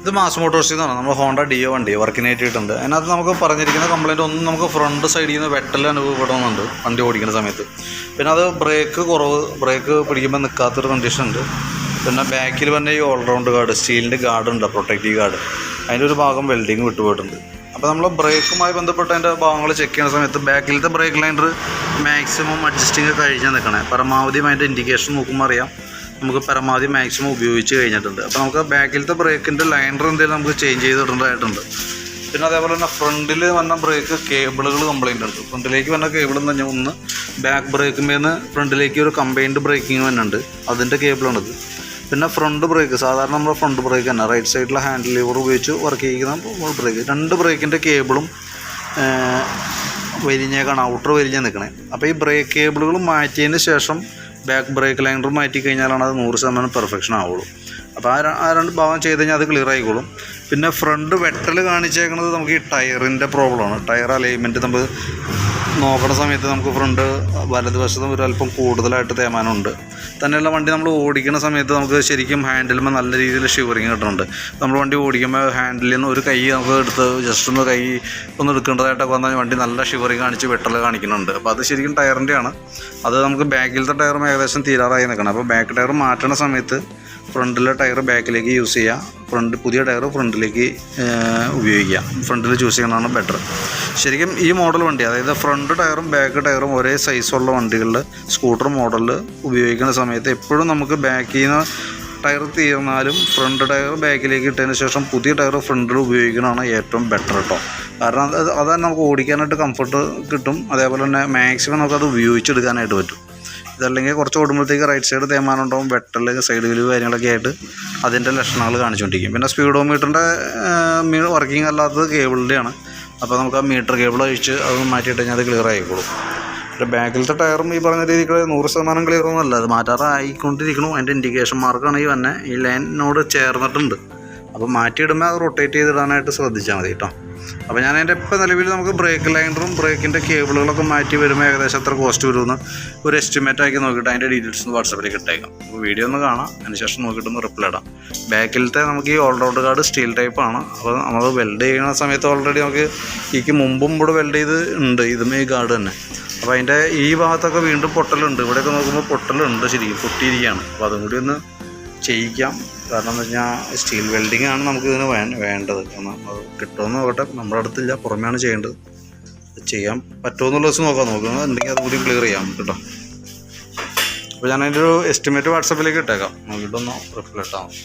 ഇത് മാസ് മോട്ടോഴ്സിൽ നിന്നാണ് നമ്മൾ ഹോണ്ട ഡിയോ വണ്ടി വർക്കിനായിട്ടുണ്ട്. അതിനകത്ത് നമുക്ക് പറഞ്ഞിരിക്കുന്ന കംപ്ലയിൻറ്റ് ഒന്നും നമുക്ക് ഫ്രണ്ട് സൈഡിൽ നിന്ന് വെട്ടൽ അനുഭവപ്പെടുന്നുണ്ട് വണ്ടി ഓടിക്കുന്ന സമയത്ത്. പിന്നെ അത് ബ്രേക്ക് കുറവ്, ബ്രേക്ക് പിടിക്കുമ്പോൾ നിൽക്കാത്തൊരു കണ്ടീഷൻ ഉണ്ട്. പിന്നെ ബാക്കിൽ തന്നെ ഈ ഓൾറൗണ്ട് ഗാർഡ്, സ്റ്റീലിൻ്റെ ഗാർഡ് ഉണ്ട്, പ്രൊട്ടക്റ്റീവ് ഗാർഡ്, അതിൻ്റെ ഒരു ഭാഗം വെൽഡിങ് വിട്ടുപോയിട്ടുണ്ട്. അപ്പോൾ നമ്മൾ ബ്രേക്കുമായി ബന്ധപ്പെട്ട അതിൻ്റെ ഭാഗങ്ങൾ ചെക്ക് ചെയ്യുന്ന സമയത്ത് ബാക്കിലത്തെ ബ്രേക്ക് ലൈനർ മാക്സിമം അഡ്ജസ്റ്റിങ് കഴിഞ്ഞാൽ നിൽക്കണേ. പരമാവധി അതിൻ്റെ ഇൻഡിക്കേഷൻ നോക്കുമ്പോൾ അറിയാം നമുക്ക് പരമാവധി മാക്സിമം ഉപയോഗിച്ച് കഴിഞ്ഞിട്ടുണ്ട്. അപ്പോൾ നമുക്ക് ബാക്കിലത്തെ ബ്രേക്കിൻ്റെ ലൈനർ എന്തെങ്കിലും നമുക്ക് ചേഞ്ച് ചെയ്തിടേണ്ടതായിട്ടുണ്ട്. പിന്നെ അതേപോലെ തന്നെ ഫ്രണ്ടിൽ വന്ന ബ്രേക്ക് കേബിളുകൾ കംപ്ലയിൻ്റ് ഉണ്ട്. ഫ്രണ്ടിലേക്ക് വന്ന കേബിൾ എന്ന് പറഞ്ഞാൽ ഒന്ന് ബാക്ക് ബ്രേക്കുമേന്ന് ഫ്രണ്ടിലേക്ക് ഒരു കമ്പൈൻഡ് ബ്രേക്കിങ് വന്നുണ്ട്, അതിൻ്റെ കേബിളാണിത്. പിന്നെ ഫ്രണ്ട് ബ്രേക്ക് സാധാരണ നമ്മുടെ ഫ്രണ്ട് ബ്രേക്ക് തന്നെ റൈറ്റ് സൈഡിലെ ഹാൻഡിൽ ലിവർ ഉപയോഗിച്ച് വർക്ക് ചെയ്യുന്ന ബ്രേക്ക്, രണ്ട് ബ്രേക്കിൻ്റെ കേബിളും വലിഞ്ഞേക്കാണ്, ഔട്ടർ വലിഞ്ഞ് നിൽക്കണേ. അപ്പോൾ ഈ ബ്രേക്ക് കേബിളുകൾ മാറ്റിയതിന് ശേഷം ബാക്ക് ബ്രേക്ക് ലൈനർ മാറ്റി കഴിഞ്ഞാലാണ് അത് 100% പെർഫെക്ഷൻ ആവുള്ളൂ. അപ്പോൾ ആ രണ്ട് ഭാഗം ചെയ്ത് കഴിഞ്ഞാൽ അത് ക്ലിയർ ആയിക്കോളും. പിന്നെ ഫ്രണ്ട് വെട്ടൽ കാണിച്ചേക്കുന്നത് നമുക്ക് ഈ ടയറിൻ്റെ പ്രോബ്ലമാണ്. ടയർ അലൈൻമെൻറ്റ് നമ്മൾ നോക്കുന്ന സമയത്ത് നമുക്ക് ഫ്രണ്ട് വലതുവശത്തും ഒരു അല്പം കൂടുതലായിട്ട് തേമാനമുണ്ട്. തന്നെയുള്ള വണ്ടി നമ്മൾ ഓടിക്കുന്ന സമയത്ത് നമുക്ക് ശരിക്കും ഹാൻഡിലുമ്പോൾ നല്ല രീതിയിൽ ഷിവറിങ് കിട്ടുന്നുണ്ട്. നമ്മൾ വണ്ടി ഓടിക്കുമ്പോൾ ഹാൻഡിലിൽ നിന്ന് ഒരു കൈ നമുക്ക് എടുത്ത് ജസ്റ്റ് ഒന്ന് കൈ ഒന്ന് എടുക്കേണ്ടതായിട്ടൊക്കെ വന്നാൽ വണ്ടി നല്ല ഷിവറിങ് കാണിച്ച് വെട്ടൽ കാണിക്കുന്നുണ്ട്. അപ്പോൾ അത് ശരിക്കും ടയറിൻ്റെയാണ്. അത് നമുക്ക് ബാക്കിലത്തെ ടയറും ഏകദേശം തീരാറായി നിൽക്കണം. അപ്പോൾ ബാക്ക് ടയർ മാറ്റുന്ന സമയത്ത് ഫ്രണ്ടിലെ ടയർ ബാക്കിലേക്ക് യൂസ് ചെയ്യുക, പുതിയ ടയർ ഫ്രണ്ടിലേക്ക് ഉപയോഗിക്കുക. ഫ്രണ്ടിൽ ചൂസ് ചെയ്യണതാണ് ബെറ്റർ. ശരിക്കും ഈ മോഡൽ വണ്ടി, അതായത് ഫ്രണ്ട് ടയറും ബാക്ക് ടയറും ഒരേ സൈസുള്ള വണ്ടികളിൽ സ്കൂട്ടർ മോഡലിൽ ഉപയോഗിക്കുന്ന സമയത്ത് എപ്പോഴും നമുക്ക് ബാക്കിൽ നിന്ന് ടയർ തീർന്നാലും ഫ്രണ്ട് ടയർ ബാക്കിലേക്ക് ഇട്ടതിന് ശേഷം പുതിയ ടയർ ഫ്രണ്ടിൽ ഉപയോഗിക്കുന്നതാണ് ഏറ്റവും ബെറ്റർ കേട്ടോ. കാരണം അതാണ് നമുക്ക് ഓടിക്കാനായിട്ട് കംഫർട്ട് കിട്ടും. അതേപോലെ തന്നെ മാക്സിമം നമുക്കത് ഉപയോഗിച്ചെടുക്കാനായിട്ട് പറ്റും. ഇതല്ലെങ്കിൽ കുറച്ച് ഓടുമ്പോഴത്തേക്ക് റൈറ്റ് സൈഡ് തേമാനം ഉണ്ടാവും, വെട്ടൽ, സൈഡ് വലിവ് കാര്യങ്ങളൊക്കെ ആയിട്ട് അതിൻ്റെ ലക്ഷണങ്ങൾ കാണിച്ചുകൊണ്ടിരിക്കും. പിന്നെ സ്പീഡോമീറ്ററിൻ്റെ വർക്കിംഗ് അല്ലാത്തത് കേബിളിൻ്റെയാണ്. അപ്പോൾ നമുക്ക് ആ മീറ്റർ കേബിൾ അഴിച്ച് അത് മാറ്റിയിട്ട് കഴിഞ്ഞാൽ അത് ക്ലിയർ ആയിക്കോളും. പിന്നെ ബാക്കിലത്തെ ടയറും ഈ പറഞ്ഞ രീതിക്ക് 100% ക്ലിയർ ഒന്നുമല്ല, അത് മാറ്റാറായിക്കൊണ്ടിരിക്കണു. അതിൻ്റെ ഇൻഡിക്കേഷൻ മാർക്കാണ് ഈ വന്നെ ഈ ലൈനിനോട് ചേർന്നിട്ടുണ്ട്. അപ്പോൾ മാറ്റിയിടുമ്പോൾ അത് റൊട്ടേറ്റ് ചെയ്തിടാനായിട്ട് ശ്രദ്ധിച്ചാൽ മതി കേട്ടോ. അപ്പോൾ ഞാൻ അതിൻ്റെ ഇപ്പോൾ നിലവിൽ നമുക്ക് ബ്രേക്ക് ലൈനറും ബ്രേക്കിൻ്റെ കേബിളുകളൊക്കെ മാറ്റി വരുമ്പോൾ ഏകദേശം എത്ര കോസ്റ്റ് വരുമെന്ന് ഒരു എസ്റ്റിമേറ്റ് ആക്കി നോക്കിയിട്ട് അതിൻ്റെ ഡീറ്റെയിൽസ് ഒന്ന് വാട്സാപ്പിലേക്ക് ഇട്ടേക്കാം. അപ്പോൾ വീഡിയോ ഒന്ന് കാണാം, അതിന് ശേഷം നോക്കിയിട്ടൊന്ന് റിപ്ലൈ ഇടാം. ബാക്കിലത്തെ നമുക്ക് ഈ ഓൾറൗണ്ട് ഗാർഡ് സ്റ്റീൽ ടൈപ്പാണ്. അപ്പോൾ നമ്മൾ വെൽഡ് ചെയ്യുന്ന സമയത്ത് ഓൾറെഡി നമുക്ക് ഈക്ക് മുമ്പും ഇവിടെ വെൽഡ് ചെയ്ത് ഉണ്ട്, ഇതും ഈ ഗാർഡ് തന്നെ. അപ്പോൾ അതിൻ്റെ ഈ ഭാഗത്തൊക്കെ വീണ്ടും പൊട്ടലുണ്ട്. ഇവിടെയൊക്കെ നോക്കുമ്പോൾ പൊട്ടലുണ്ട്, ശരിക്കും പൊട്ടിയിരിക്കുകയാണ്. അപ്പോൾ അതും കൂടി ഒന്ന് ചെയ്യിക്കാം. കാരണം എന്ന് വെച്ചാൽ സ്റ്റീൽ വെൽഡിങ് ആണ് നമുക്ക് ഇതിന് വേണ്ടത്. കാരണം അത് കിട്ടുമെന്ന് നോക്കട്ടെ, നമ്മുടെ അടുത്തില്ല, പുറമെയാണ് ചെയ്യേണ്ടത്. ചെയ്യാൻ പറ്റുമോ എന്നുള്ള ദിവസം നോക്കുന്നത് ഉണ്ടെങ്കിൽ അതുകൂടി ക്ലിയർ ചെയ്യാം കേട്ടോ. അപ്പോൾ ഞാൻ അതിൻ്റെ ഒരു എസ്റ്റിമേറ്റ് വാട്സാപ്പിലേക്ക് ഇട്ടേക്കാം, നോക്കിയിട്ടൊന്ന് റിപ്ലൈ ഇട്ടാൽ മതി.